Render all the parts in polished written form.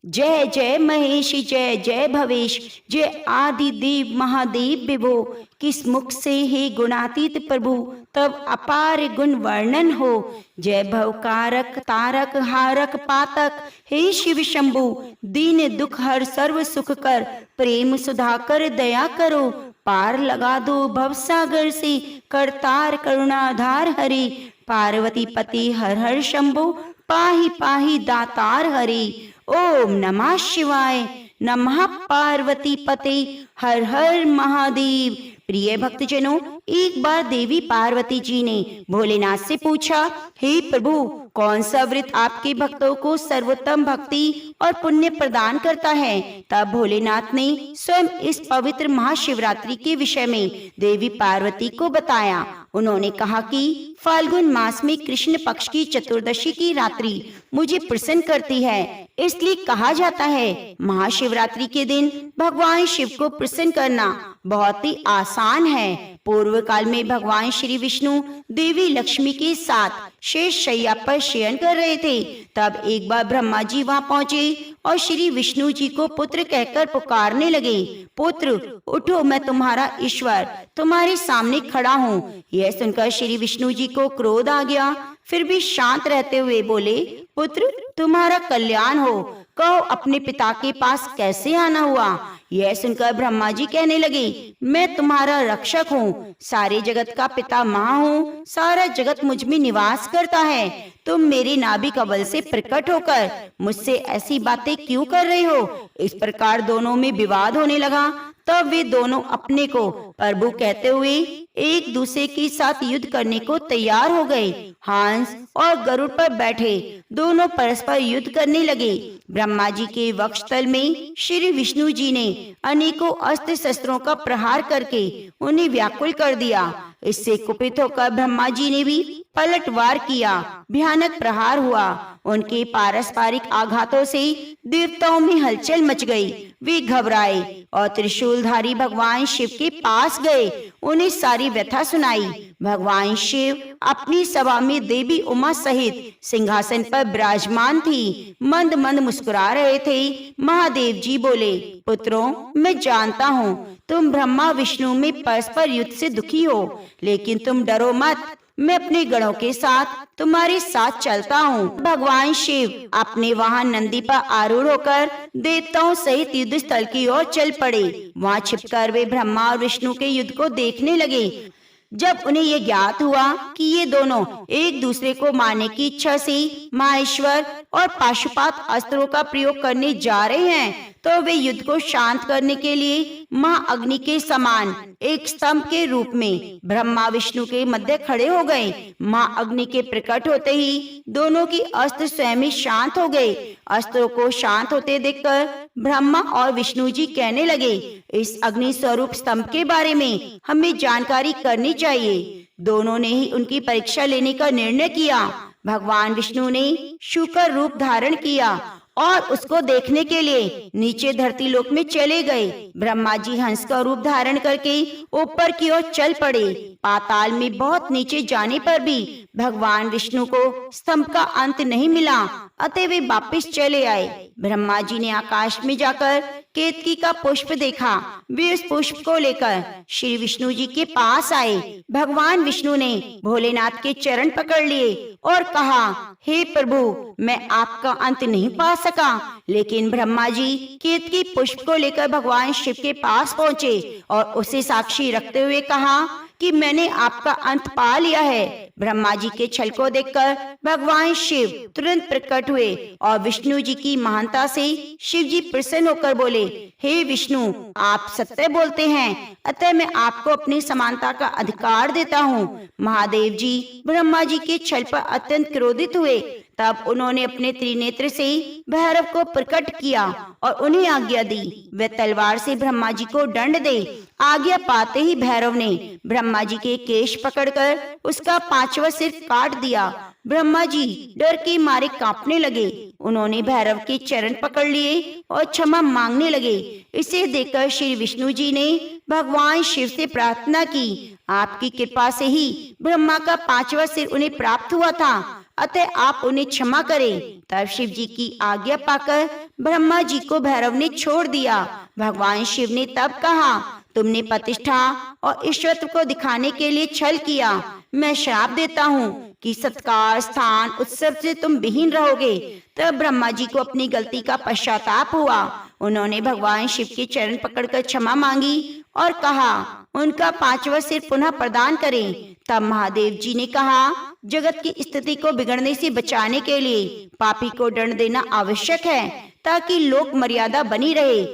जय जय महेश, जय जय भवेश, जय आदि देव महादेव विभो। किस मुख से हे गुणातीत प्रभु, तब अपार गुण वर्णन हो। जय भवकारक तारक हारक पातक, हे शिव शंभु दीन दुख हर सर्व सुख कर। प्रेम सुधाकर दया करो, पार लगा दो भवसागर से। करतार करुणाधार हरि, पार्वती पति हर हर शंभु। पाहि पाहि दातार हरि। ओम नमः शिवाय, नमः पार्वती पते, हर हर महादेव। प्रिय भक्तजनों, एक बार देवी पार्वती जी ने भोलेनाथ से पूछा, हे प्रभु, कौन सा व्रत आपके भक्तों को सर्वोत्तम भक्ति और पुण्य प्रदान करता है? तब भोलेनाथ ने स्वयं इस पवित्र महाशिवरात्रि के विषय में देवी पार्वती को बताया। उन्होंने कहा कि फाल्गुन मास में कृष्ण पक्ष की चतुर्दशी की रात्रि मुझे प्रसन्न करती है, इसलिए कहा जाता है महाशिवरात्रि के दिन भगवान शिव को प्रसन्न करना बहुत ही आसान है। पूर्व काल में भगवान श्री विष्णु देवी लक्ष्मी के साथ शेष शैया पर शयन कर रहे थे। तब एक बार ब्रह्मा जी वहां पहुंचे और श्री विष्णु जी को पुत्र कहकर पुकारने लगे, पुत्र उठो, मैं तुम्हारा ईश्वर तुम्हारे सामने खड़ा हूँ। यह सुनकर श्री विष्णु जी को क्रोध आ गया, फिर भी शांत रहते हुए बोले, पुत्र तुम्हारा कल्याण हो, कहो अपने पिता के पास कैसे आना हुआ? यह सुनकर ब्रह्मा जी कहने लगे, मैं तुम्हारा रक्षक हूँ, सारे जगत का पिता माँ हूँ, सारा जगत मुझ में निवास करता है। तुम मेरे नाभि कमल से प्रकट होकर मुझसे ऐसी बातें क्यों कर रहे हो? इस प्रकार दोनों में विवाद होने लगा। तब वे दोनों अपने को प्रभु कहते हुए एक दूसरे के साथ युद्ध करने को तैयार हो गए। हंस और गरुड़ पर बैठे दोनों परस्पर युद्ध करने लगे। ब्रह्मा जी के वक्षस्थल में श्री विष्णु जी ने अनेकों अस्त्र शस्त्रों का प्रहार करके उन्हें व्याकुल कर दिया। इससे कुपित होकर ब्रह्मा जी ने भी पलटवार किया। भयानक प्रहार हुआ। उनके पारस्परिक आघातों से देवताओं में हलचल मच गई। वे घबराए और त्रिशूलधारी भगवान शिव के पास गए, उन्हें सारी व्यथा सुनाई। भगवान शिव अपनी सभा में देवी उमा सहित सिंहासन पर विराजमान थी, मंद मंद मुस्कुरा रहे थे। महादेव जी बोले, पुत्रों, मैं जानता हूँ तुम ब्रह्मा विष्णु में परस्पर युद्ध से दुखी हो, लेकिन तुम डरो मत, मैं अपने गणों के साथ तुम्हारे साथ चलता हूँ। भगवान शिव अपने वाहन नंदी पर आरूढ़ होकर देवताओं सहित युद्ध स्थल की ओर चल पड़े। वहाँ छिपकर वे ब्रह्मा और विष्णु के युद्ध को देखने लगे। जब उन्हें यह ज्ञात हुआ कि ये दोनों एक दूसरे को मारने की इच्छा से माहेश्वर और पाशुपात अस्त्रों का प्रयोग करने जा रहे हैं, तो वे युद्ध को शांत करने के लिए महाअग्नि के समान एक स्तंभ के रूप में ब्रह्मा विष्णु के मध्य खड़े हो गए। महाअग्नि के प्रकट होते ही दोनों की अस्त्र स्वयं ही शांत हो गए। अस्त्रों को शांत होते देखकर ब्रह्मा और विष्णु जी कहने लगे, इस अग्नि स्वरूप स्तंभ के बारे में हमें जानकारी करनी चाहिए। दोनों ने ही उनकी परीक्षा लेने का निर्णय किया। भगवान विष्णु ने शूकर रूप धारण किया और उसको देखने के लिए नीचे धरती लोक में चले गए। ब्रह्मा जी हंस का रूप धारण करके ऊपर की ओर चल पड़े। पाताल में बहुत नीचे जाने पर भी भगवान विष्णु को स्तंभ का अंत नहीं मिला, अतः वे वापस चले आए। ब्रह्मा जी ने आकाश में जाकर केतकी का पुष्प देखा। वे उस पुष्प को लेकर श्री विष्णु जी के पास आए। भगवान विष्णु ने भोलेनाथ के चरण पकड़ लिए और कहा, हे प्रभु, मैं आपका अंत नहीं पा सका, लेकिन ब्रह्मा जी केतकी पुष्प को लेकर भगवान शिव के पास पहुँचे और उसे साक्षी रखते हुए कहा कि मैंने आपका अंत पा लिया है। ब्रह्मा जी के छल को देखकर भगवान शिव तुरंत प्रकट हुए और विष्णु जी की महानता से शिव जी प्रसन्न होकर बोले, हे विष्णु, आप सत्य बोलते हैं, अतः मैं आपको अपनी समानता का अधिकार देता हूँ। महादेव जी ब्रह्मा जी के छल पर अत्यंत क्रोधित हुए। तब उन्होंने अपने त्रिनेत्र से भैरव को प्रकट किया और उन्हें आज्ञा दी वे तलवार से ब्रह्मा जी को दंड दे। आज्ञा पाते ही भैरव ने ब्रह्मा जी के केश पकड़कर उसका 5वां सिर काट दिया। ब्रह्मा जी डर के मारे कांपने लगे। उन्होंने भैरव के चरण पकड़ लिए और क्षमा मांगने लगे। इसे देखकर श्री विष्णु जी ने भगवान शिव से प्रार्थना की, आपकी कृपा से ही ब्रह्मा का 5वां सिर उन्हें प्राप्त हुआ था। अतः आप उन्हें क्षमा करें। तब शिव जी की आज्ञा पाकर ब्रह्मा जी को भैरव ने छोड़ दिया। भगवान शिव ने तब कहा, तुमने प्रतिष्ठा और ईश्वरत्व को दिखाने के लिए छल किया। मैं श्राप देता हूँ कि सत्कार, स्थान, उत्सव से तुम विहीन रहोगे। तब ब्रह्मा जी को अपनी गलती का पश्चाताप हुआ। उन्होंने भगवान शिव के चरण पकड़कर क्षमा मांगी और कहा उनका 5वां सिर पुनः प्रदान करें। तब महादेव जी ने कहा, जगत की स्थिति को बिगड़ने से बचाने के लिए पापी को दंड देना आवश्यक है ताकि लोक मर्यादा बनी रहे।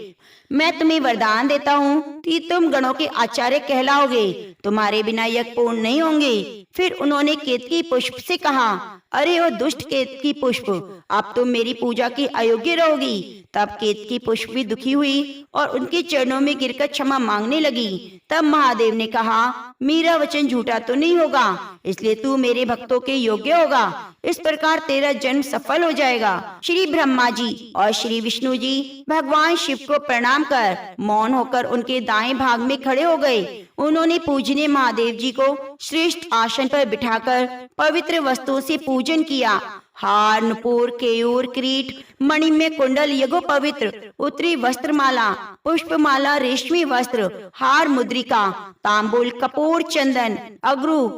मैं तुम्हें वरदान देता हूँ कि तुम गणों के आचार्य कहलाओगे। तुम्हारे बिना यज्ञ पूर्ण नहीं होंगे। फिर उन्होंने केतकी पुष्प से कहा, अरे वो दुष्ट केतकी पुष्प, अब तुम मेरी पूजा की अयोग्य रहोगी। तब केतकी पुष्प भी दुखी हुई और उनके चरणों में गिरकर क्षमा मांगने लगी। तब महादेव ने कहा, मेरा वचन झूठा तो नहीं होगा, इसलिए तू मेरे भक्तों के योग्य होगा। इस प्रकार तेरा जन्म सफल हो जाएगा। श्री ब्रह्मा जी और श्री विष्णु जी भगवान शिव को प्रणाम कर मौन होकर उनके दाएं भाग में खड़े हो गए। उन्होंने पूजनीय महादेव जी को श्रेष्ठ आसन पर बिठाकर पवित्र वस्तुओं से पूजन किया। हार, नुपुर, केयूर, किरीट, मणिमय कुंडल, यगो पवित्र उत्तरी वस्त्रमाला, पुष्पमाला, रेशमी वस्त्र, हार, मुद्रिका, तांबूल, कपूर, चंदन, अगरू,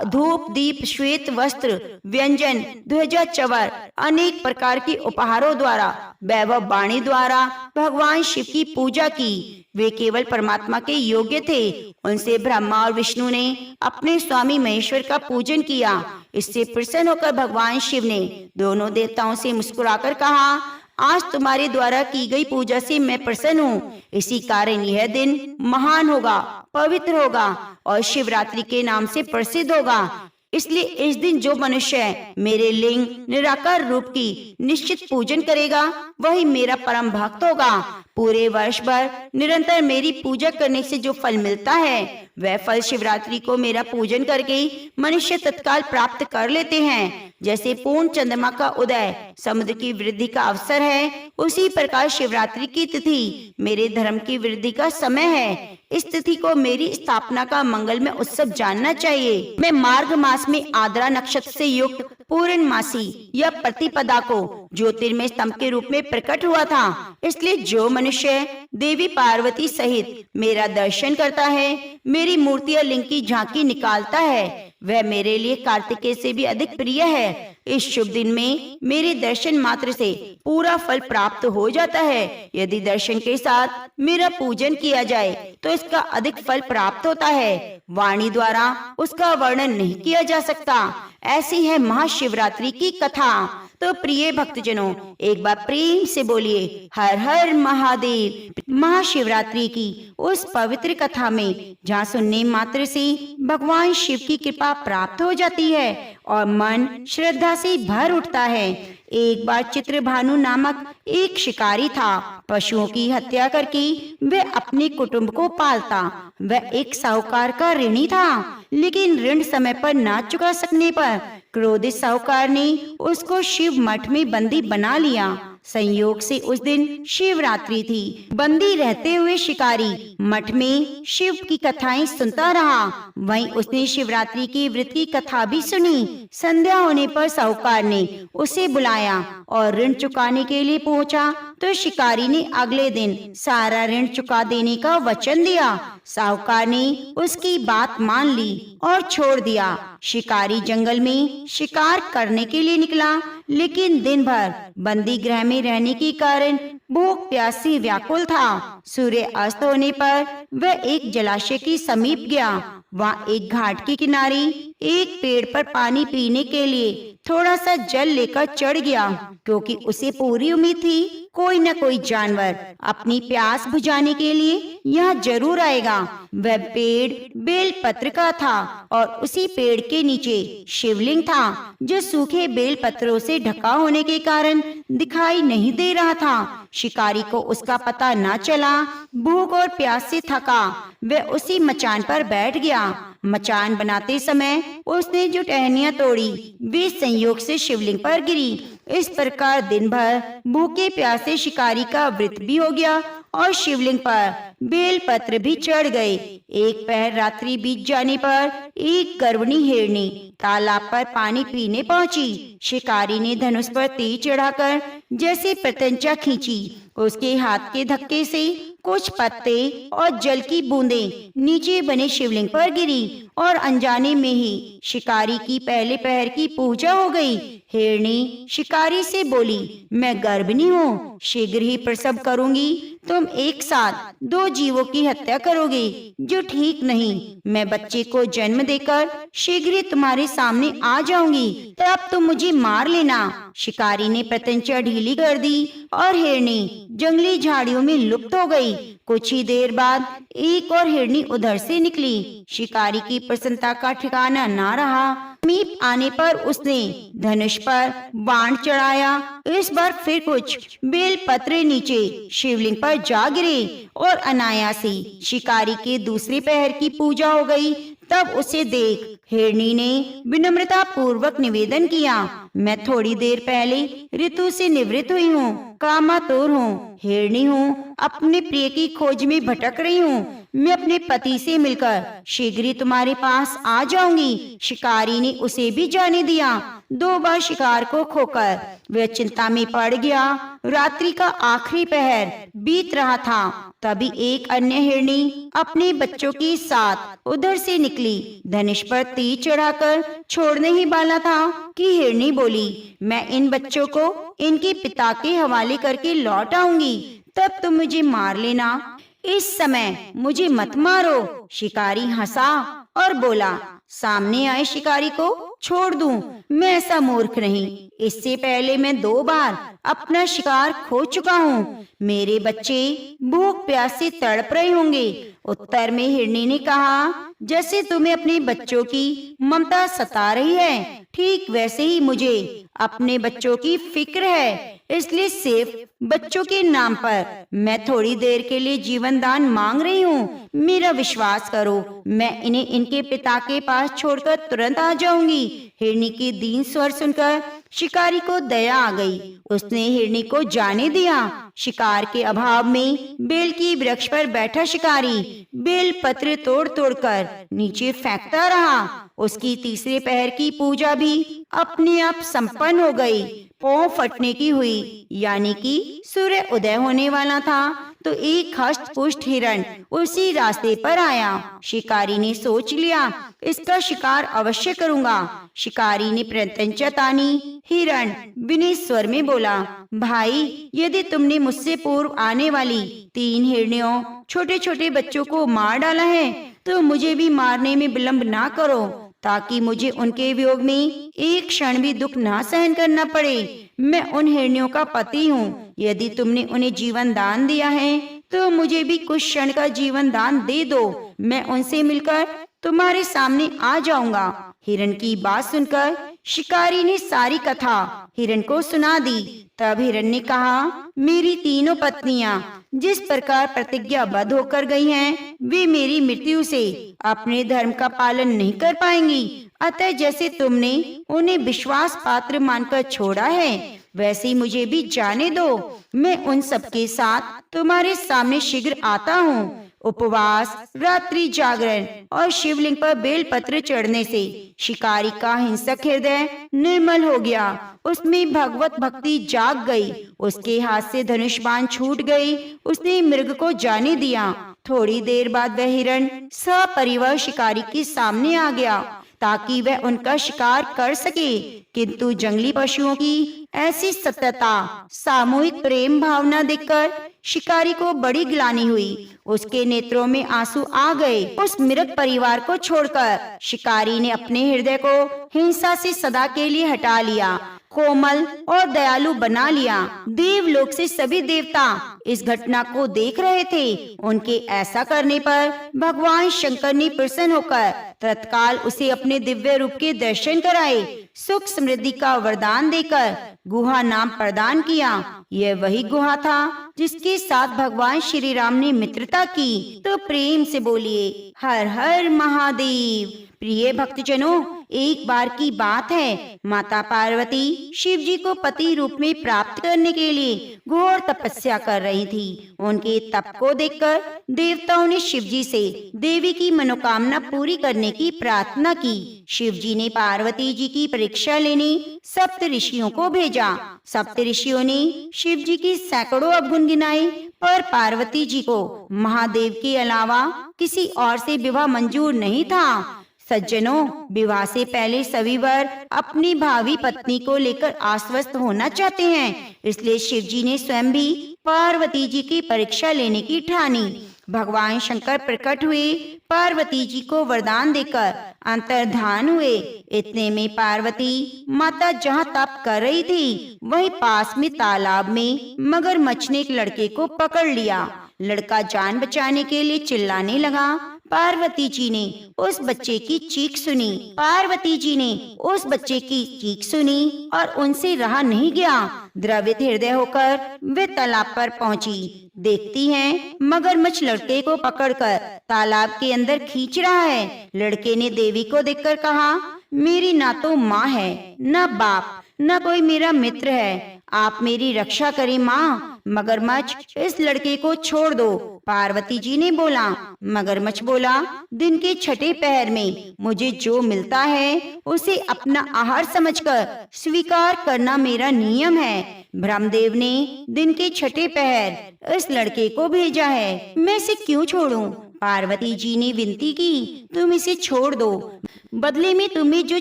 धूप, दीप, श्वेत वस्त्र, व्यंजन, ध्वजा, चवर, अनेक प्रकार के उपहारों द्वारा वैभव वाणी द्वारा भगवान शिव की पूजा की। वे केवल परमात्मा के योग्य थे। उनसे ब्रह्मा और विष्णु ने अपने स्वामी महेश्वर का पूजन किया। इससे प्रसन्न होकर भगवान शिव ने दोनों देवताओं से मुस्कुराकर कहा, आज तुम्हारे द्वारा की गई पूजा से मैं प्रसन्न हूँ। इसी कारण यह दिन महान होगा, पवित्र होगा और शिवरात्रि के नाम से प्रसिद्ध होगा। इसलिए इस दिन जो मनुष्य मेरे लिंग निराकार रूप की निश्चित पूजन करेगा वही मेरा परम भक्त होगा। पूरे वर्ष भर निरंतर मेरी पूजा करने से जो फल मिलता है वह फल शिवरात्रि को मेरा पूजन करके मनुष्य तत्काल प्राप्त कर लेते हैं। जैसे पूर्ण चंद्रमा का उदय समुद्र की वृद्धि का अवसर है, उसी प्रकार शिवरात्रि की तिथि मेरे धर्म की वृद्धि का समय है। इस तिथि को मेरी स्थापना का मंगलमय उत्सव जानना चाहिए। मैं मार्ग मास में आद्रा नक्षत्र से युक्त पूर्णमासी या प्रतिपदा को ज्योतिर्मय स्तंभ के रूप में प्रकट हुआ था। इसलिए जो मनुष्य देवी पार्वती सहित मेरा दर्शन करता है, मेरी मूर्ति और लिंग की झांकी निकालता है, वह मेरे लिए कार्तिकेय से भी अधिक प्रिय है। इस शुभ दिन में मेरे दर्शन मात्र से पूरा फल प्राप्त हो जाता है। यदि दर्शन के साथ मेरा पूजन किया जाए तो इसका अधिक फल प्राप्त होता है। वाणी द्वारा उसका वर्णन नहीं किया जा सकता। ऐसी है महाशिवरात्रि की कथा। तो प्रिय भक्तजनों, एक बार प्रेम से बोलिए हर हर महादेव। महाशिवरात्रि की उस पवित्र कथा में जहाँ सुनने मात्र से भगवान शिव की कृपा प्राप्त हो जाती है और मन श्रद्धा से भर उठता है। एक बार चित्रभानु नामक एक शिकारी था। पशुओं की हत्या करके वह अपने कुटुंब को पालता। वह एक साहूकार का ऋणी था, लेकिन ऋण समय पर ना चुका सकने पर क्रोधित साहूकार ने उसको शिव मठ में बंदी बना लिया। संयोग से उस दिन शिवरात्रि थी। बंदी रहते हुए शिकारी मठ में शिव की कथाएं सुनता रहा। वहीं उसने शिवरात्रि की व्रत की कथा भी सुनी। संध्या होने पर साहूकार ने उसे बुलाया और ऋण चुकाने के लिए पहुंचा तो शिकारी ने अगले दिन सारा ऋण चुका देने का वचन दिया। साहूकार ने उसकी बात मान ली और छोड़ दिया। शिकारी जंगल में शिकार करने के लिए निकला, लेकिन दिन भर बंदी गृह में रहने के कारण भूख प्यास से व्याकुल था। सूर्य अस्त होने पर वह एक जलाशय के समीप गया। वहाँ एक घाट के किनारे एक पेड़ पर पानी पीने के लिए थोड़ा सा जल लेकर चढ़ गया, क्योंकि उसे पूरी उम्मीद थी कोई न कोई जानवर अपनी प्यास बुझाने के लिए यहाँ जरूर आएगा। वह पेड़ बेल पत्र का था और उसी पेड़ के नीचे शिवलिंग था, जो सूखे बेल पत्रों से ढका होने के कारण दिखाई नहीं दे रहा था। शिकारी को उसका पता न चला। भूख और प्यास से थका वह उसी मचान पर बैठ गया। मचान बनाते समय उसने जो टहनियां तोड़ी वे संयोग से शिवलिंग पर गिरी। इस प्रकार दिन भर भूखे प्यासे शिकारी का व्रत भी हो गया और शिवलिंग पर बेलपत्र भी चढ़ गए। एक पहर रात्रि बीत जाने पर एक गर्विणी हिरनी तालाब पर पानी पीने पहुंची। शिकारी ने धनुष पर तीर चढ़ाकर जैसे प्रत्यंचा खींची, उसके हाथ के धक्के से कुछ पत्ते और जल की बूंदें नीचे बने शिवलिंग पर गिरी और अनजाने में ही शिकारी की पहले पहर की पूजा हो गई। हिरनी शिकारी से बोली, मैं गर्भिणी हूँ, शीघ्र ही प्रसव करूंगी। तुम एक साथ दो जीवों की हत्या करोगे, जो ठीक नहीं। मैं बच्चे को जन्म देकर शीघ्र ही तुम्हारे सामने आ जाऊंगी, तब तुम मुझे मार लेना। शिकारी ने प्रत्यंचा ढीली कर दी और हिरनी जंगली झाड़ियों में लुप्त हो गई। कुछ ही देर बाद एक और हिरनी उधर से निकली। शिकारी की प्रसन्नता का ठिकाना ना रहा। समीप आने पर उसने धनुष पर बाण चढ़ाया। इस बार फिर कुछ बेलपत्र नीचे शिवलिंग पर जा गिरे और अनायासी शिकारी के दूसरे पहर की पूजा हो गई। तब उसे देख हिरनी ने विनम्रता पूर्वक निवेदन किया, मैं थोड़ी देर पहले ऋतु से निवृत्त हुई हूँ, कामातुर हूँ, हिरनी हूँ, अपने प्रिय की खोज में भटक रही हूँ। मैं अपने पति से मिलकर शीघ्र ही तुम्हारे पास आ जाऊंगी। शिकारी ने उसे भी जाने दिया। 2 बार शिकार को खोकर वह चिंता में पड़ गया। रात्रि का आखिरी पहर बीत रहा था, तभी एक अन्य हिरनी अपने बच्चों के साथ उधर से निकली। धनुष पर तीर चढ़ाकर छोड़ने ही वाला था कि हिरनी बोली, मैं इन बच्चों को इनके पिता के हवाले करके लौट आऊंगी, तब तुम मुझे मार लेना। इस समय मुझे मत मारो। शिकारी हंसा और बोला, सामने आए शिकारी को छोड़ दूं, मैं ऐसा मूर्ख नहीं। इससे पहले मैं 2 बार अपना शिकार खो चुका हूँ। मेरे बच्चे भूख प्यास से तड़प रहे होंगे। उत्तर में हिरनी ने कहा, जैसे तुम्हें अपने बच्चों की ममता सता रही है, ठीक वैसे ही मुझे अपने बच्चों की फिक्र है। इसलिए सिर्फ बच्चों के नाम पर मैं थोड़ी देर के लिए जीवन दान मांग रही हूँ। मेरा विश्वास करो, मैं इन्हें इनके पिता के पास छोड़कर तुरंत आ जाऊंगी। हिरनी के दीन स्वर सुनकर शिकारी को दया आ गई। उसने हिरनी को जाने दिया। शिकार के अभाव में बेल की वृक्ष पर बैठा शिकारी बेल पत्र तोड़ तोड़ कर नीचे फेंकता रहा। उसकी तीसरे पहर की पूजा भी अपने आप संपन्न हो गई। पौ फटने की हुई, यानी कि सूर्य उदय होने वाला था तो एक हष्ट पुष्ट हिरण उसी रास्ते पर आया। शिकारी ने सोच लिया, इसका शिकार अवश्य करूंगा। शिकारी ने प्रत्यंचा तानी। हिरण विनय स्वर में बोला, भाई, यदि तुमने मुझसे पूर्व आने वाली 3 हिरणियों छोटे छोटे बच्चों को मार डाला है तो मुझे भी मारने में विलंब ना करो, ताकि मुझे उनके वियोग में एक क्षण भी दुख ना सहन करना पड़े। मैं उन हिरनियों का पति हूँ। यदि तुमने उन्हें जीवन दान दिया है तो मुझे भी कुछ क्षण का जीवन दान दे दो। मैं उनसे मिलकर तुम्हारे सामने आ जाऊंगा। हिरण की बात सुनकर शिकारी ने सारी कथा हिरण को सुना दी। तब हिरण ने कहा, मेरी तीनों पत्नियां जिस प्रकार प्रतिज्ञाबद्ध होकर गई हैं, वे मेरी मृत्यु से अपने धर्म का पालन नहीं कर पाएंगी। अतः जैसे तुमने उन्हें विश्वास पात्र मानकर छोड़ा है, वैसे मुझे भी जाने दो। मैं उन सबके साथ तुम्हारे सामने शीघ्र आता हूँ। उपवास, रात्रि जागरण और शिवलिंग पर बेलपत्र चढ़ने से शिकारी का हिंसक हृदय निर्मल हो गया। उसमें भगवत भक्ति जाग गई। उसके हाथ से धनुष बाण छूट गई। उसने मृग को जाने दिया। थोड़ी देर बाद वह हिरण सपरिवार शिकारी के सामने आ गया ताकि वह उनका शिकार कर सके। किंतु जंगली पशुओं की ऐसी सत्यता, सामूहिक प्रेम भावना देखकर शिकारी को बड़ी ग्लानि हुई। उसके नेत्रों में आंसू आ गए। उस मृग परिवार को छोड़कर शिकारी ने अपने हृदय को हिंसा से सदा के लिए हटा लिया, कोमल और दयालु बना लिया। देवलोक से सभी देवता इस घटना को देख रहे थे। उनके ऐसा करने पर भगवान शंकर ने प्रसन्न होकर तत्काल उसे अपने दिव्य रूप के दर्शन कराए, सुख समृद्धि का वरदान देकर गुहा नाम प्रदान किया। यह वही गुहा था जिसके साथ भगवान श्री राम ने मित्रता की। तो प्रेम से बोलिए, हर हर महादेव। प्रिय भक्तजनों, एक बार की बात है, माता पार्वती शिव जी को पति रूप में प्राप्त करने के लिए घोर तपस्या कर रही थी। उनके तप को देखकर देवताओं ने शिव जी से देवी की मनोकामना पूरी करने की प्रार्थना की। शिव जी ने पार्वती जी की परीक्षा लेने सप्त ऋषियों को भेजा। सप्त ऋषियों ने शिव जी की सैकड़ों अवगुण गिनाए, पर पार्वती जी को महादेव के अलावा किसी और से विवाह मंजूर नहीं था। सज्जनों, विवाह से पहले सभी वर अपनी भावी पत्नी को लेकर आश्वस्त होना चाहते हैं, इसलिए शिव जी ने स्वयं भी पार्वती जी की परीक्षा लेने की ठानी। भगवान शंकर प्रकट हुए, पार्वती जी को वरदान देकर अंतर्धान हुए। इतने में पार्वती माता जहाँ तप कर रही थी, वहीं पास में तालाब में मगरमच्छ ने एक लड़के को पकड़ लिया। लड़का जान बचाने के लिए चिल्लाने लगा। पार्वती जी ने उस बच्चे की चीख सुनी। पार्वती जी ने उस बच्चे की चीख सुनी और उनसे रहा नहीं गया। द्रवित हृदय होकर वे तालाब पर पहुंची। देखती हैं, मगरमच्छ लड़के को पकड़कर तालाब के अंदर खींच रहा है। लड़के ने देवी को देखकर कहा, मेरी ना तो माँ है, न बाप, न कोई मेरा मित्र है, आप मेरी रक्षा करें माँ। मगरमच्छ, इस लड़के को छोड़ दो। पार्वती जी ने बोला। मगरमच्छ बोला, दिन के छठे पहर में मुझे जो मिलता है उसे अपना आहार समझकर स्वीकार करना मेरा नियम है। ब्रह्मदेव ने दिन के छठे पहर इस लड़के को भेजा है, मैं इसे क्यों छोड़ूं? पार्वती जी ने विनती की, तुम इसे छोड़ दो, बदले में तुम्हें जो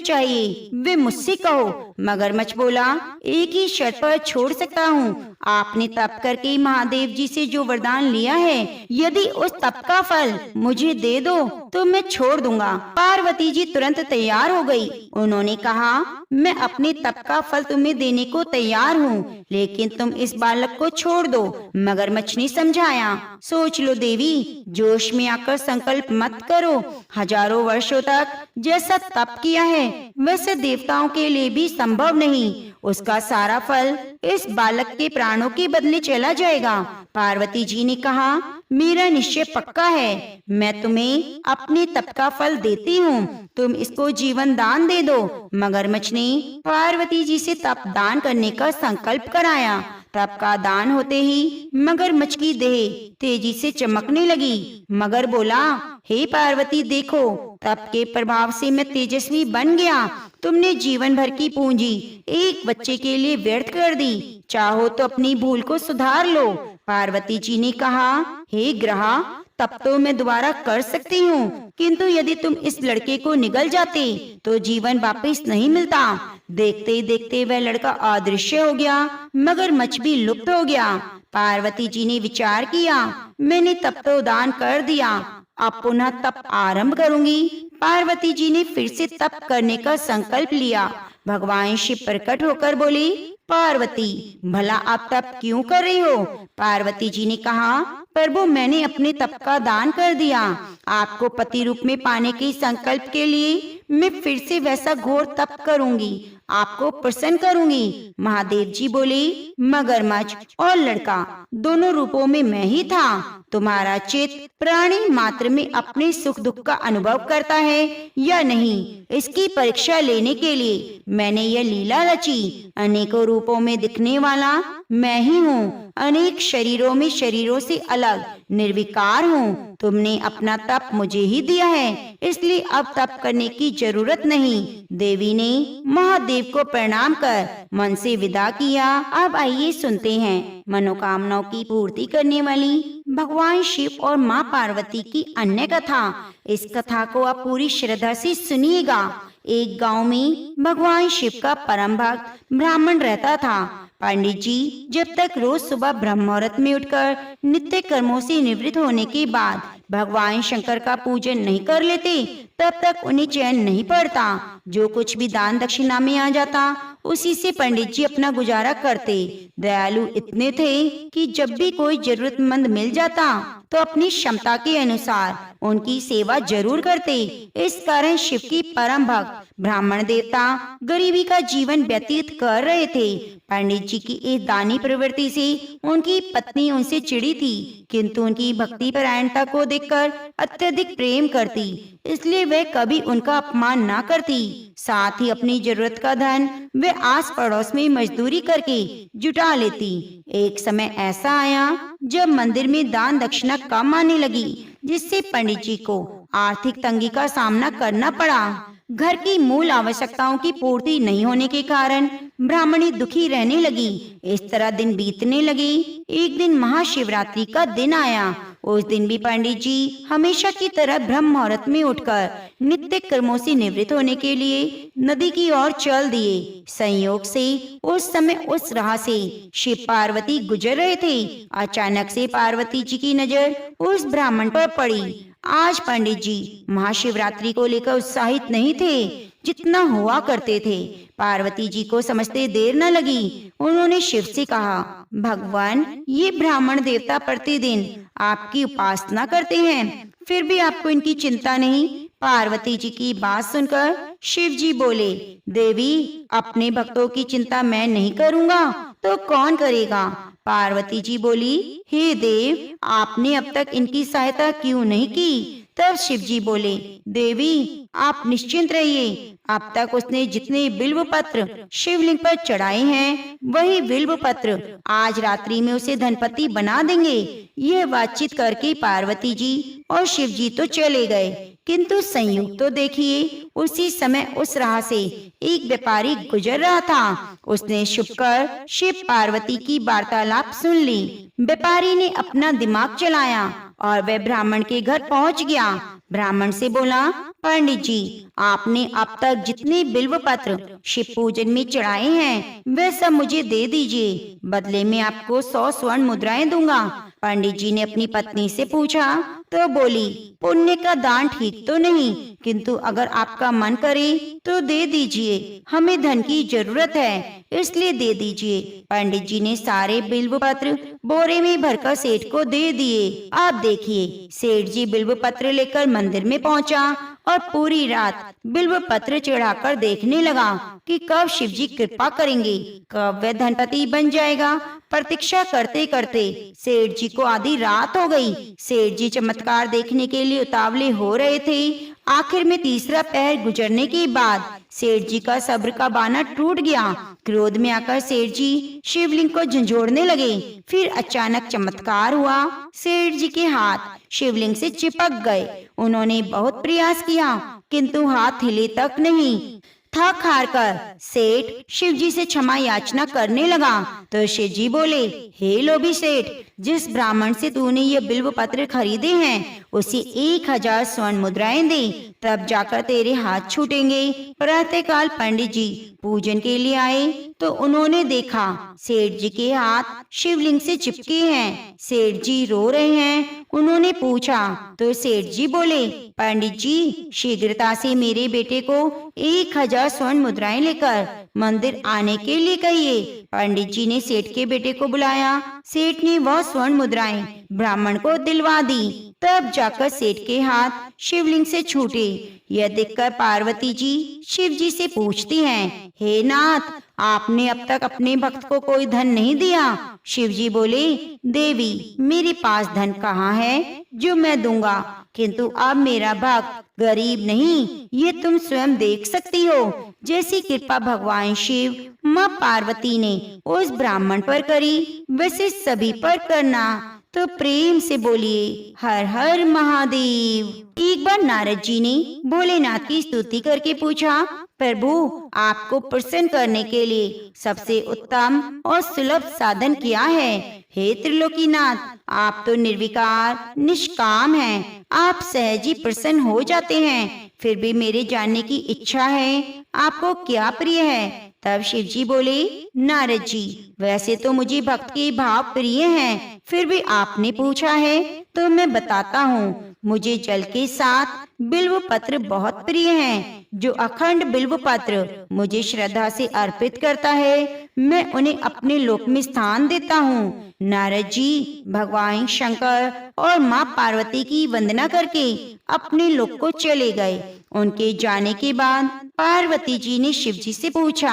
चाहिए वे मुझसे कहो। मगरमच्छ बोला, एक ही शर्त पर छोड़ सकता हूँ, आपने तप करके महादेव जी से जो वरदान लिया है, यदि उस तप का फल मुझे दे दो तो मैं छोड़ दूंगा। पार्वती जी तुरंत तैयार हो गई। उन्होंने कहा, मैं अपने तप का फल तुम्हें देने को तैयार हूँ, लेकिन तुम इस बालक को छोड़ दो। मगरमच्छ ने समझाया, सोच लो देवी, जोश में आकर संकल्प मत करो। हजारों वर्षों तक जैसा तप किया है वैसे देवताओं के लिए भी संभव नहीं। उसका सारा फल इस बालक के प्राणों के बदले चला जाएगा। पार्वती जी ने कहा, मेरा निश्चय पक्का है, मैं तुम्हें अपने तप का फल देती हूँ, तुम इसको जीवन दान दे दो। मगरमच्छ ने पार्वती जी से तप दान करने का संकल्प कराया। तप का दान होते ही मगरमच्छ की देह तेजी से चमकने लगी। मगर बोला, हे पार्वती देखो, तप के प्रभाव से मैं तेजस्वी बन गया। तुमने जीवन भर की पूंजी एक बच्चे के लिए व्यर्थ कर दी, चाहो तो अपनी भूल को सुधार लो। पार्वती जी ने कहा, हे ग्रहा, तब तो मैं दोबारा कर सकती हूँ, किंतु यदि तुम इस लड़के को निगल जाते तो जीवन वापस नहीं मिलता। देखते ही देखते वह लड़का अदृश्य हो गया, मगरमच्छ भी लुप्त हो गया। पार्वती जी ने विचार किया, मैंने तप तो दान कर दिया, अब पुनः तप आरंभ करूंगी। पार्वती जी ने फिर से तप करने का संकल्प लिया। भगवान शिव प्रकट होकर बोले, पार्वती, भला आप तप क्यों कर रही हो? पार्वती जी ने कहा, प्रभु, मैंने अपने तप का दान कर दिया। आपको पति रूप में पाने के संकल्प के लिए मैं फिर से वैसा घोर तप करूंगी, आपको प्रसन्न करूंगी। महादेव जी बोले, मगरमच्छ और लड़का दोनों रूपों में मैं ही था। तुम्हारा चित्त प्राणी मात्र में अपने सुख दुख का अनुभव करता है या नहीं, इसकी परीक्षा लेने के लिए मैंने यह लीला रची। अनेकों रूपों में दिखने वाला मैं ही हूँ, अनेक शरीरों में शरीरों से अलग निर्विकार हूँ। तुमने अपना तप मुझे ही दिया है, इसलिए अब तप करने की जरूरत नहीं। देवी ने महादेव को प्रणाम कर मन से विदा किया। अब आइए सुनते हैं मनोकामनाओं की पूर्ति करने वाली भगवान शिव और माँ पार्वती की अन्य कथा। इस कथा को आप पूरी श्रद्धा से सुनिएगा। एक गांव में भगवान शिव का परम भक्त ब्राह्मण रहता था। पंडित जी जब तक रोज सुबह ब्रह्म मुहूर्त में उठकर नित्य कर्मों से निवृत्त होने के बाद भगवान शंकर का पूजन नहीं कर लेते, तब तक उन्हें चैन नहीं पड़ता। जो कुछ भी दान दक्षिणा में आ जाता, उसी से पंडित जी अपना गुजारा करते। दयालु इतने थे कि जब भी कोई जरूरतमंद मिल जाता तो अपनी क्षमता के अनुसार उनकी सेवा जरूर करते। इस कारण शिव की परम भक्त ब्राह्मण देवता गरीबी का जीवन व्यतीत कर रहे थे। पंडित जी की इस दानी प्रवृत्ति से उनकी पत्नी उनसे चिढ़ी थी, किंतु उनकी भक्ति परायणता को देखकर अत्यधिक प्रेम करती। इसलिए वह कभी उनका अपमान ना करती। साथ ही अपनी जरूरत का धन वे आस पड़ोस में मजदूरी करके जुटा लेती। एक समय ऐसा आया जब मंदिर में दान दक्षिणा कम आने लगी, जिससे पंडित जी को आर्थिक तंगी का सामना करना पड़ा। घर की मूल आवश्यकताओं की पूर्ति नहीं होने के कारण ब्राह्मणी दुखी रहने लगी। इस तरह दिन बीतने लगे। एक दिन महाशिवरात्रि का दिन आया। उस दिन भी पंडित जी हमेशा की तरह ब्रह्म मुहूर्त में उठकर नित्य कर्मों से निवृत्त होने के लिए नदी की ओर चल दिए। संयोग से उस समय उस राह से शिव पार्वती गुजर रहे थे। अचानक से पार्वती जी की नजर उस ब्राह्मण पर पड़ी। आज पंडित जी महाशिवरात्रि को लेकर उत्साहित नहीं थे जितना हुआ करते थे। पार्वती जी को समझते देर न लगी। उन्होंने शिव से कहा, भगवान, ये ब्राह्मण देवता प्रतिदिन आपकी उपासना करते हैं, फिर भी आपको इनकी चिंता नहीं। पार्वती जी की बात सुनकर शिव जी बोले, देवी, अपने भक्तों की चिंता मैं नहीं करूँगा तो कौन करेगा? पार्वती जी बोली, हे देव, आपने अब तक इनकी सहायता क्यों नहीं की? तब शिव जी बोले, देवी, आप निश्चिंत रहिए। अब तक उसने जितने बिल्व पत्र शिवलिंग पर चढ़ाए हैं, वही बिल्व पत्र आज रात्रि में उसे धनपति बना देंगे। यह बातचीत करके पार्वती जी और शिव जी तो चले गए, किंतु संयोग तो देखिए, उसी समय उस राह से एक व्यापारी गुजर रहा था। उसने छुपकर शिव पार्वती की वार्तालाप सुन ली। व्यापारी ने अपना दिमाग चलाया और वह ब्राह्मण के घर पहुंच गया। ब्राह्मण से बोला, पंडित जी, आपने अब तक जितने बिल्व पत्र शिव पूजन में चढ़ाए हैं, वे सब मुझे दे दीजिए। बदले में आपको 100 स्वर्ण मुद्राएं दूंगा। पंडित जी ने अपनी पत्नी से पूछा तो बोली, पुण्य का दान ठीक तो नहीं, किंतु अगर आपका मन करे तो दे दीजिए। हमें धन की जरूरत है, इसलिए दे दीजिए। पंडित जी ने सारे बिल्व पत्र बोरे में भरकर सेठ को दे दिए। आप देखिए, सेठ जी बिल्व पत्र लेकर मंदिर में पहुंचा और पूरी रात बिल्व पत्र चढ़ाकर देखने लगा कि कब शिव जी कृपा करेंगे, कब वह धनपति बन जाएगा। प्रतीक्षा करते करते सेठ जी को आधी रात हो गई। सेठ जी चमत्कार देखने के लिए उतावले हो रहे थे। आखिर में तीसरा पहर गुजरने के बाद सेठ जी का सब्र का बाना टूट गया। क्रोध में आकर सेठ जी शिवलिंग को झंझोड़ने लगे। फिर अचानक चमत्कार हुआ। सेठ जी के हाथ शिवलिंग से चिपक गए। उन्होंने बहुत प्रयास किया, किंतु हाथ हिले तक नहीं। थक हार कर सेठ शिव जी से क्षमा याचना करने लगा तो शिव जी बोले, हे लोभी सेठ, जिस ब्राह्मण से तूने ये बिल्व पत्र खरीदे हैं उसे 1000 स्वर्ण मुद्राएं दे, तब जाकर तेरे हाथ छूटेंगे। प्रातःकाल पंडित जी पूजन के लिए आए तो उन्होंने देखा सेठ जी के हाथ शिवलिंग से चिपके हैं। सेठ जी रो रहे हैं। उन्होंने पूछा तो सेठ जी बोले, पंडित जी, शीघ्रता से मेरे बेटे को 1000 स्वर्ण मुद्राएं लेकर मंदिर आने के लिए कहिए। पंडित जी ने सेठ के बेटे को बुलाया। सेठ ने वह स्वर्ण मुद्राएं ब्राह्मण को दिलवा दी। तब जाकर सेठ के हाथ शिवलिंग से छूटे। यह देखकर पार्वती जी शिव जी से पूछती हैं, हे नाथ, आपने अब तक अपने भक्त को कोई धन नहीं दिया। शिव जी बोले, देवी, मेरे पास धन कहाँ है जो मैं दूंगा, किंतु अब मेरा भक्त गरीब नहीं, ये तुम स्वयं देख सकती हो। जैसी कृपा भगवान शिव माँ पार्वती ने उस ब्राह्मण पर करी, वैसे सभी पर करना। तो प्रेम से बोलिए, हर हर महादेव। एक बार नारद जी ने भोलेनाथ की स्तुति करके पूछा, प्रभु, आपको प्रसन्न करने के लिए सबसे उत्तम और सुलभ साधन क्या है? हे त्रिलोकीनाथ, आप तो निर्विकार निष्काम हैं, आप सहज ही प्रसन्न हो जाते हैं। फिर भी मेरे जानने की इच्छा है, आपको क्या प्रिय है? तब शिव जी बोले, नारद जी, वैसे तो मुझे भक्त के भाव प्रिय हैं, फिर भी आपने पूछा है तो मैं बताता हूँ। मुझे जल के साथ बिल्व पत्र बहुत प्रिय हैं। जो अखंड बिल्व पत्र मुझे श्रद्धा से अर्पित करता है, मैं उन्हें अपने लोक में स्थान देता हूँ। नारद जी भगवान शंकर और माँ पार्वती की वंदना करके अपने लोक को चले गए। उनके जाने के बाद पार्वती जी ने शिव जी से पूछा,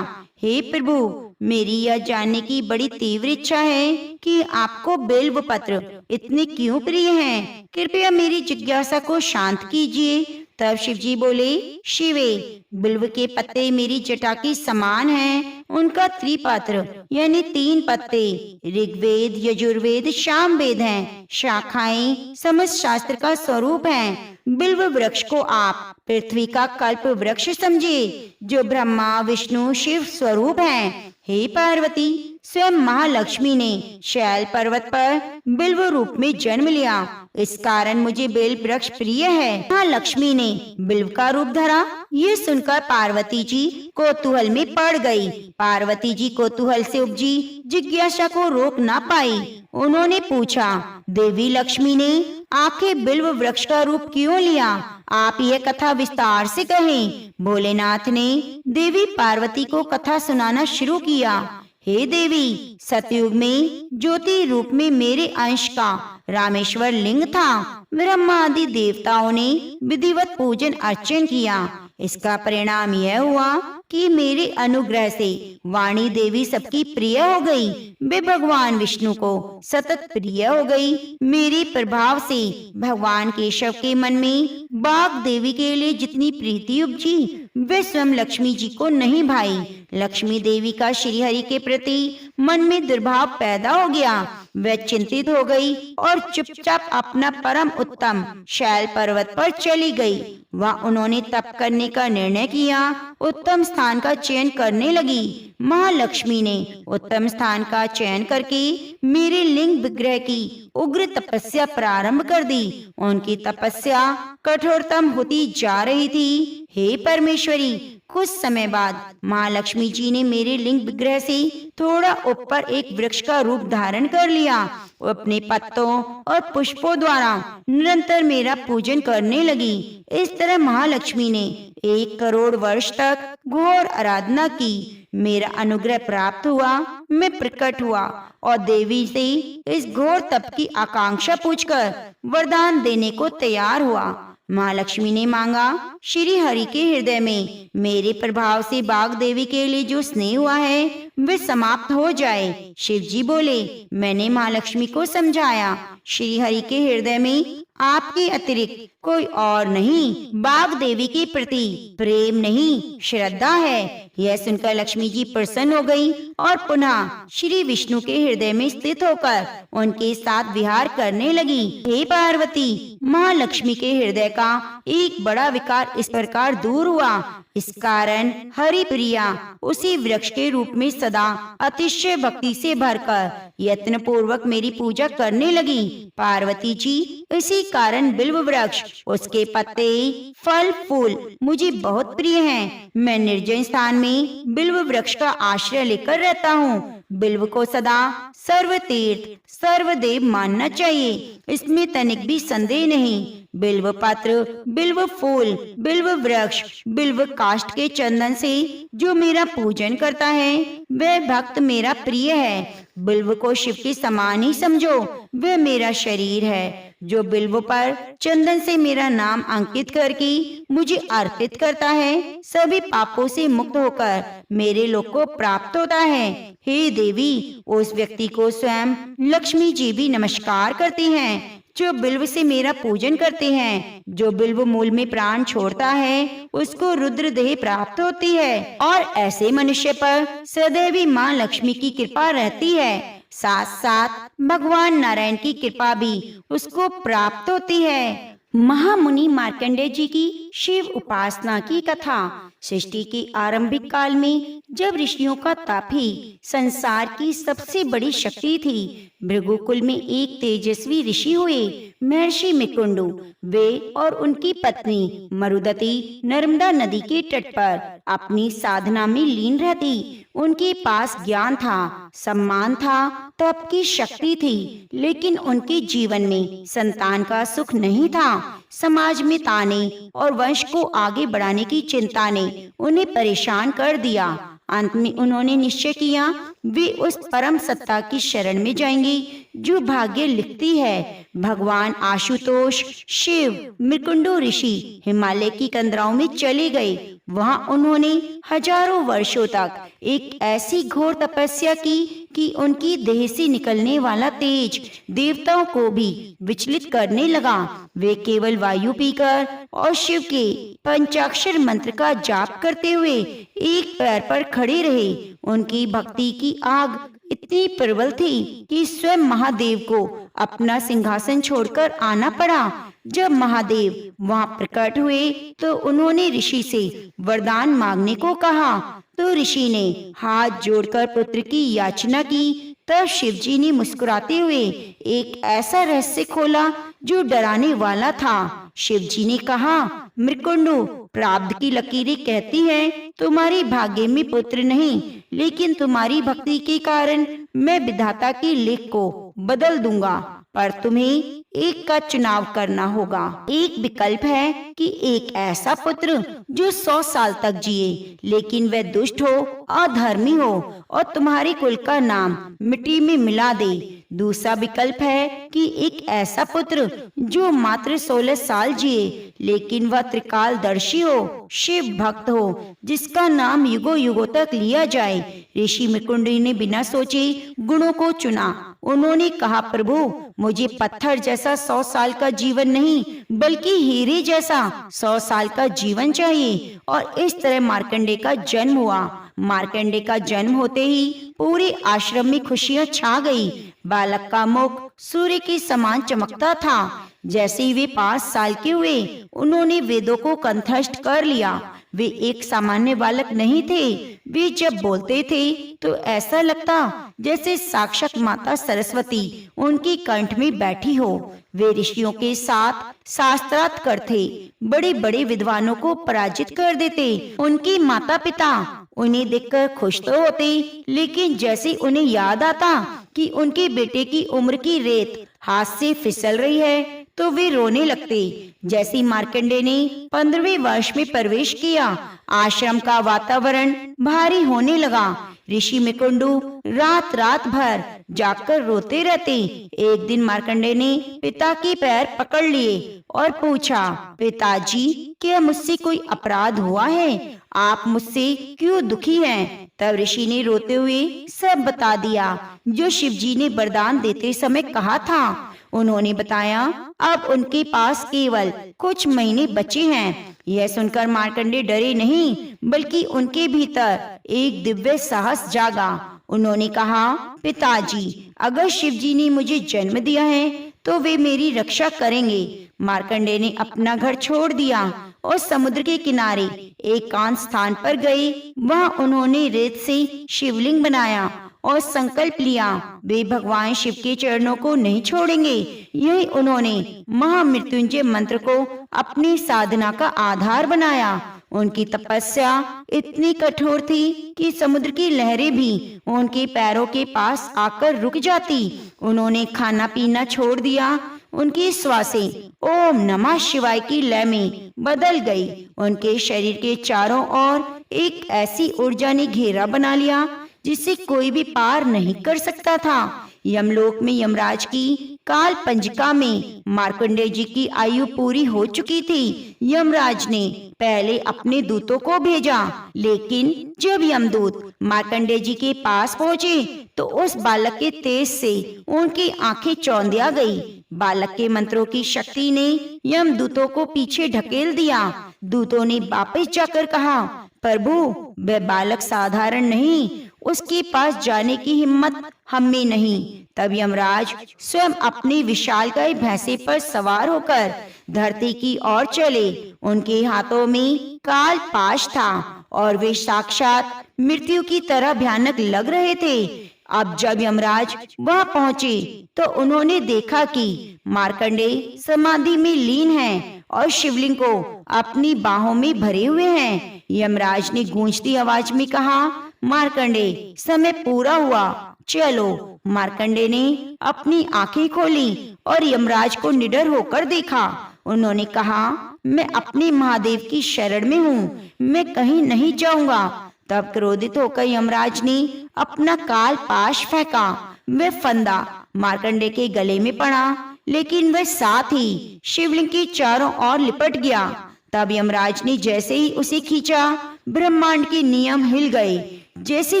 हे प्रभु, मेरी यह जानने की बड़ी तीव्र इच्छा है कि आपको बिल्व पत्र इतने क्यों प्रिय हैं? कृपया मेरी जिज्ञासा को शांत कीजिए। तब शिव जी बोले, शिवे, बिल्व के पत्ते मेरी जटा के समान हैं। उनका त्रिपत्र यानी 3 पत्ते ऋग्वेद, यजुर्वेद, सामवेद हैं। शाखाएं समस्त शास्त्र का स्वरूप हैं। बिल्व वृक्ष को आप पृथ्वी का कल्प वृक्ष समझिए, जो ब्रह्मा, विष्णु, शिव स्वरूप हैं। हे पार्वती, स्वयं महालक्ष्मी ने शैल पर्वत पर बिल्व रूप में जन्म लिया। इस कारण मुझे बिल्व वृक्ष प्रिय है। महालक्ष्मी ने बिल्व का रूप धरा। ये सुनकर पार्वती जी कौतूहल में पड़ गई। पार्वती जी कौतूहल से उपजी जिज्ञासा को रोक ना पाई। उन्होंने पूछा, देवी लक्ष्मी ने आखिर बिल्व वृक्ष का रूप क्यों लिया? आप यह कथा विस्तार से कहें। भोलेनाथ ने देवी पार्वती को कथा सुनाना शुरू किया। हे देवी, सतयुग में ज्योति रूप में मेरे अंश का रामेश्वर लिंग था। ब्रह्मा आदि देवताओं ने विधिवत पूजन अर्चन किया। इसका परिणाम यह हुआ कि मेरे अनुग्रह से वाणी देवी सबकी प्रिय हो गई। वे भगवान विष्णु को सतत प्रिय हो गई। मेरे प्रभाव से भगवान केशव के मन में बाघ देवी के लिए जितनी प्रीति उपजी, वे स्वयं लक्ष्मी जी को नहीं भाई। लक्ष्मी देवी का श्री हरि के प्रति मन में दुर्भाव पैदा हो गया। वह चिंतित हो गई और चुपचाप अपना परम उत्तम शैल पर्वत पर चली गई। वह उन्होंने तप करने का निर्णय किया। उत्तम स्थान का चयन करने लगी। महालक्ष्मी ने उत्तम स्थान का चयन करके मेरे लिंग विग्रह की उग्र तपस्या प्रारंभ कर दी। उनकी तपस्या कठोरतम होती जा रही थी। हे परमेश्वरी, कुछ समय बाद महालक्ष्मी जी ने मेरे लिंग विग्रह से थोड़ा ऊपर एक वृक्ष का रूप धारण कर लिया। वो अपने पत्तों और पुष्पों द्वारा निरंतर मेरा पूजन करने लगी। इस तरह महालक्ष्मी ने 1 करोड़ वर्ष तक घोर आराधना की। मेरा अनुग्रह प्राप्त हुआ। मैं प्रकट हुआ और देवी से इस घोर तप की आकांक्षा पूछकर वरदान देने को तैयार हुआ। महालक्ष्मी ने मांगा, श्री हरि के हृदय में मेरे प्रभाव से बाघ देवी के लिए जो स्नेह हुआ है वे समाप्त हो जाए। शिव जी बोले, मैंने महालक्ष्मी को समझाया, श्री हरि के हृदय में आपके अतिरिक्त कोई और नहीं। बाघ देवी के प्रति प्रेम नहीं, श्रद्धा है। यह सुनकर लक्ष्मी जी प्रसन्न हो गई और पुनः श्री विष्णु के हृदय में स्थित होकर उनके साथ विहार करने लगी। हे पार्वती, महालक्ष्मी के हृदय का एक बड़ा विकार इस प्रकार दूर हुआ। इस कारण हरि प्रिया उसी वृक्ष के रूप में सदा अतिशय भक्ति से भरकर यत्न पूर्वक मेरी पूजा करने लगी। पार्वती जी, इसी कारण बिल्व वृक्ष, उसके पत्ते, फल, फूल मुझे बहुत प्रिय हैं। मैं निर्जन स्थान में बिल्व वृक्ष का आश्रय लेकर रहता हूँ। बिल्व को सदा सर्व तीर्थ, सर्वदेव मानना चाहिए, इसमें तनिक भी संदेह नहीं। बिल्व पत्र, बिल्व फूल, बिल्व वृक्ष, बिल्व काष्ठ के चंदन से जो मेरा पूजन करता है वह भक्त मेरा प्रिय है। बिल्व को शिव के समान ही समझो, वह मेरा शरीर है। जो बिल्व पर चंदन से मेरा नाम अंकित करके मुझे अर्पित करता है, सभी पापों से मुक्त होकर मेरे लोक को प्राप्त होता है। हे देवी, उस व्यक्ति को स्वयं लक्ष्मी जी भी नमस्कार करती हैं जो बिल्व से मेरा पूजन करते हैं। जो बिल्व मूल में प्राण छोड़ता है उसको रुद्र देह प्राप्त होती है और ऐसे मनुष्य पर सदैव माँ लक्ष्मी की कृपा रहती है। साथ साथ भगवान नारायण की कृपा भी उसको प्राप्त होती है। महामुनि मार्कंडेय जी की शिव उपासना की कथा। सृष्टि के आरंभिक काल में जब ऋषियों का तप ही संसार की सबसे बड़ी शक्ति थी, भृगुकुल में एक तेजस्वी ऋषि हुए, महर्षि मिकुंडु। वे और उनकी पत्नी मरुदती नर्मदा नदी के तट पर अपनी साधना में लीन रहती। उनके पास ज्ञान था, सम्मान था, तप की शक्ति थी, लेकिन उनके जीवन में संतान का सुख नहीं था। समाज में ताने और वंश को आगे बढ़ाने की चिंता ने उन्हें परेशान कर दिया। अंत में उन्होंने निश्चय किया वे उस परम सत्ता की शरण में जाएंगे जो भाग्य लिखती है। भगवान आशुतोष शिव मृकुंडो ऋषि हिमालय की कंदराओं में चले गए। वहां उन्होंने हजारों वर्षों तक एक ऐसी घोर तपस्या की कि उनकी देह से निकलने वाला तेज देवताओं को भी विचलित करने लगा। वे केवल वायु पीकर और शिव के पंचाक्षर मंत्र का जाप करते हुए एक पैर पर खड़े रहे। उनकी भक्ति की आग इतनी प्रबल थी कि स्वयं महादेव को अपना सिंहासन छोड़कर आना पड़ा। जब महादेव वहां प्रकट हुए तो उन्होंने ऋषि से वरदान मांगने को कहा। तो ऋषि ने हाथ जोड़कर पुत्र की याचना की। तब शिव जी ने मुस्कुराते हुए एक ऐसा रहस्य खोला जो डराने वाला था। शिव जी ने कहा, मृकुंडो, प्रारब्ध की लकीरें कहती हैं तुम्हारे भाग्य में पुत्र नहीं, लेकिन तुम्हारी भक्ति के कारण मैं विधाता के लेख को बदल दूंगा। पर तुम्हें एक का चुनाव करना होगा। एक विकल्प है कि एक ऐसा पुत्र जो 100 साल तक जिए, लेकिन वह दुष्ट हो, अधर्मी हो और तुम्हारे कुल का नाम मिट्टी में मिला दे। दूसरा विकल्प है कि एक ऐसा पुत्र जो मात्र 16 साल जिए, लेकिन वह त्रिकालदर्शी हो, शिव भक्त हो, जिसका नाम युगों युगों तक लिया जाए। ऋषि मृकुंडी ने बिना सोचे गुणों को चुना। उन्होंने कहा, प्रभु, मुझे पत्थर जैसा 100 साल का जीवन नहीं, बल्कि हीरे जैसा 100 साल का जीवन चाहिए। और इस तरह मार्कंडे का जन्म हुआ। मार्कंडे का जन्म होते ही पूरे आश्रम में खुशियां छा गई। बालक का मुख सूर्य के समान चमकता था। जैसे ही वे 5 साल के हुए, उन्होंने वेदों को कंठस्थ कर लिया। वे एक सामान्य बालक नहीं थे। वे जब बोलते थे तो ऐसा लगता जैसे साक्षात माता सरस्वती उनकी कंठ में बैठी हो। वे ऋषियों के साथ शास्त्रार्थ करते, बड़े बड़े विद्वानों को पराजित कर देते। उनके माता पिता उन्हें देखकर खुश तो होते, लेकिन जैसे उन्हें याद आता कि उनके बेटे की उम्र की रेत हाथ से फिसल रही है, तो वे रोने लगते। जैसे मार्कंडे ने 15वें वर्ष में प्रवेश किया, आश्रम का वातावरण भारी होने लगा। ऋषि मृकुंडू रात रात भर जागकर रोते रहते। एक दिन मार्कंडे ने पिता के पैर पकड़ लिए और पूछा, पिताजी, क्या मुझसे कोई अपराध हुआ है? आप मुझसे क्यों दुखी हैं? तब ऋषि ने रोते हुए सब बता दिया जो शिव जी ने वरदान देते समय कहा था। उन्होंने बताया, अब उनके पास केवल कुछ महीने बचे हैं। यह सुनकर मार्कंडे डरे नहीं, बल्कि उनके भीतर एक दिव्य साहस जागा। उन्होंने कहा, पिताजी, अगर शिव जी ने मुझे जन्म दिया है तो वे मेरी रक्षा करेंगे। मार्कंडे ने अपना घर छोड़ दिया और समुद्र के किनारे एकांत स्थान पर गए। वहां उन्होंने रेत से शिवलिंग बनाया और संकल्प लिया, वे भगवान शिव के चरणों को नहीं छोड़ेंगे। यही उन्होंने महामृत्युंजय मंत्र को अपनी साधना का आधार बनाया। उनकी तपस्या इतनी कठोर थी कि समुद्र की लहरें भी उनके पैरों के पास आकर रुक जाती। उन्होंने खाना पीना छोड़ दिया। उनकी श्वासें ओम नमः शिवाय की लय में बदल गई। उनके शरीर के चारों ओर एक ऐसी ऊर्जा ने घेरा बना लिया जिसे कोई भी पार नहीं कर सकता था। यमलोक में यमराज की काल पंजिका में मार्कंडेय जी की आयु पूरी हो चुकी थी। यमराज ने पहले अपने दूतों को भेजा, लेकिन जब यमदूत मार्कंडेय जी के पास पहुँचे तो उस बालक के तेज से उनकी आंखें चौंधिया गई। बालक के मंत्रों की शक्ति ने यमदूतों को पीछे ढकेल दिया। दूतों ने वापस जाकर कहा, प्रभु, वह बालक साधारण नहीं, उसके पास जाने की हिम्मत हम में नहीं। तब यमराज स्वयं अपनी विशालकाय भैंसे पर सवार होकर धरती की ओर चले। उनके हाथों में काल पाश था और वे साक्षात मृत्यु की तरह भयानक लग रहे थे। अब जब यमराज वहां पहुंचे तो उन्होंने देखा कि मार्कंडेय समाधि में लीन हैं और शिवलिंग को अपनी बाहों में भरे हुए हैं। यमराज ने गूंजती आवाज में कहा, मार्कंडेय, समय पूरा हुआ, चलो। मार्कंडेय ने अपनी आंखें खोली और यमराज को निडर होकर देखा। उन्होंने कहा, मैं अपने महादेव की शरण में हूँ, मैं कहीं नहीं जाऊंगा। तब क्रोधित होकर यमराज ने अपना काल पाश फेंका। वह फंदा मार्कंडे के गले में पड़ा, लेकिन वह साथ ही शिवलिंग के चारों ओर लिपट गया। तब यमराज ने जैसे ही उसे खींचा, ब्रह्मांड के नियम हिल गए। जैसे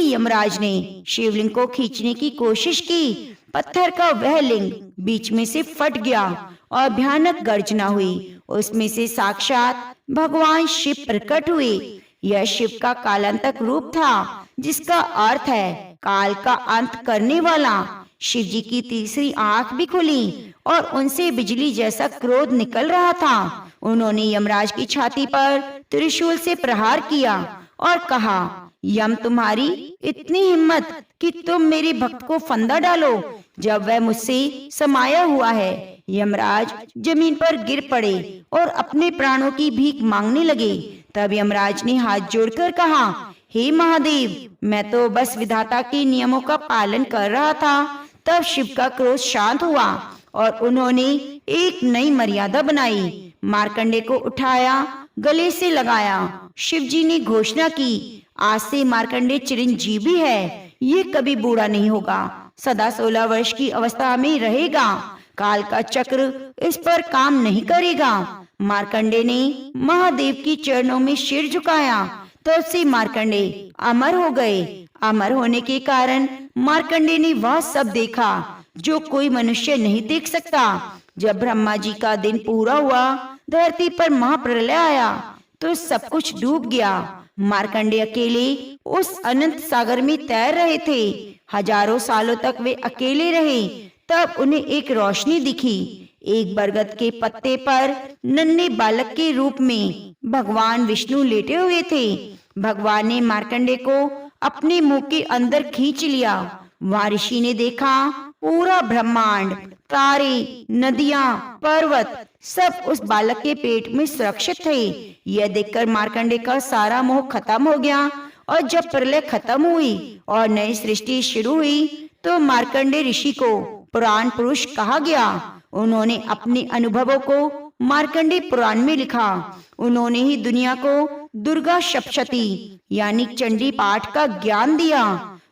यमराज ने शिवलिंग को खींचने की कोशिश की, पत्थर का वह लिंग बीच में से फट गया और भयानक गर्जना हुई। उसमें से साक्षात भगवान शिव प्रकट हुए। यह शिव का कालांतक रूप था, जिसका अर्थ है काल का अंत करने वाला। शिव जी की तीसरी आंख भी खुली और उनसे बिजली जैसा क्रोध निकल रहा था। उन्होंने यमराज की छाती पर त्रिशूल से प्रहार किया और कहा, यम, तुम्हारी इतनी हिम्मत कि तुम मेरे भक्त को फंदा डालो, जब वह मुझसे समाया हुआ है। यमराज जमीन पर गिर पड़े और अपने प्राणों की भीख मांगने लगे। तब यमराज ने हाथ जोड़कर कहा, हे महादेव, मैं तो बस विधाता के नियमों का पालन कर रहा था। तब शिव का क्रोध शांत हुआ और उन्होंने एक नई मर्यादा बनाई। मार्कंडे को उठाया, गले से लगाया। शिव जी ने घोषणा की, आज से मार्कंडे चिरंजीवी है। ये कभी बूढ़ा नहीं होगा, सदा 16 वर्ष की अवस्था में रहेगा। काल का चक्र इस पर काम नहीं करेगा। मार्कंडे ने महादेव की चरणों में सिर झुकाया। तब से मार्कंडे अमर हो गए। अमर होने के कारण मार्कंडे ने वह सब देखा जो कोई मनुष्य नहीं देख सकता। जब ब्रह्मा जी का दिन पूरा हुआ, धरती पर महाप्रलय आया तो सब कुछ डूब गया। मार्कंडे अकेले उस अनंत सागर में तैर रहे थे। हजारों सालों तक वे अकेले रहे। तब उन्हें एक रोशनी दिखी। एक बरगद के पत्ते पर नन्हे बालक के रूप में भगवान विष्णु लेटे हुए थे। भगवान ने मार्कंडे को अपने मुंह के अंदर खींच लिया। वहां ऋषि ने देखा, पूरा ब्रह्मांड, तारे, नदियां, पर्वत सब उस बालक के पेट में सुरक्षित थे। यह देखकर मार्कंडे का सारा मोह खत्म हो गया। और जब प्रलय खत्म हुई और नई सृष्टि शुरू हुई, तो मार्कंडे ऋषि को पुराण पुरुष कहा गया। उन्होंने अपने अनुभवों को मार्कंडे पुराण में लिखा। उन्होंने ही दुनिया को दुर्गा सप्तशती यानी चंडी पाठ का ज्ञान दिया।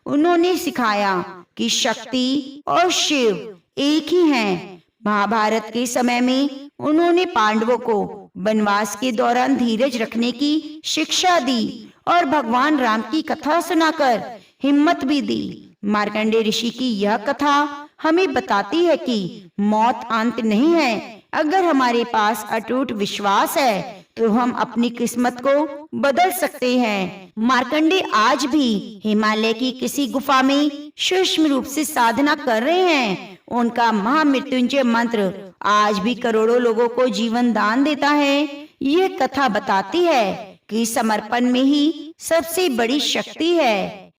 उन्होंने सिखाया कि शक्ति और शिव एक ही हैं। महाभारत के समय में उन्होंने पांडवों को वनवास के दौरान धीरज रखने की शिक्षा दी और भगवान राम की कथा सुनाकर हिम्मत भी दी। मार्कंडे ऋषि की यह कथा हमें बताती है कि मौत अंत नहीं है। अगर हमारे पास अटूट विश्वास है तो हम अपनी किस्मत को बदल सकते हैं। मार्कंडे आज भी हिमालय की किसी गुफा में सूक्ष्म रूप से साधना कर रहे हैं। उनका महामृत्युंजय मंत्र आज भी करोड़ों लोगों को जीवन दान देता है। ये कथा बताती है कि समर्पण में ही सबसे बड़ी शक्ति है।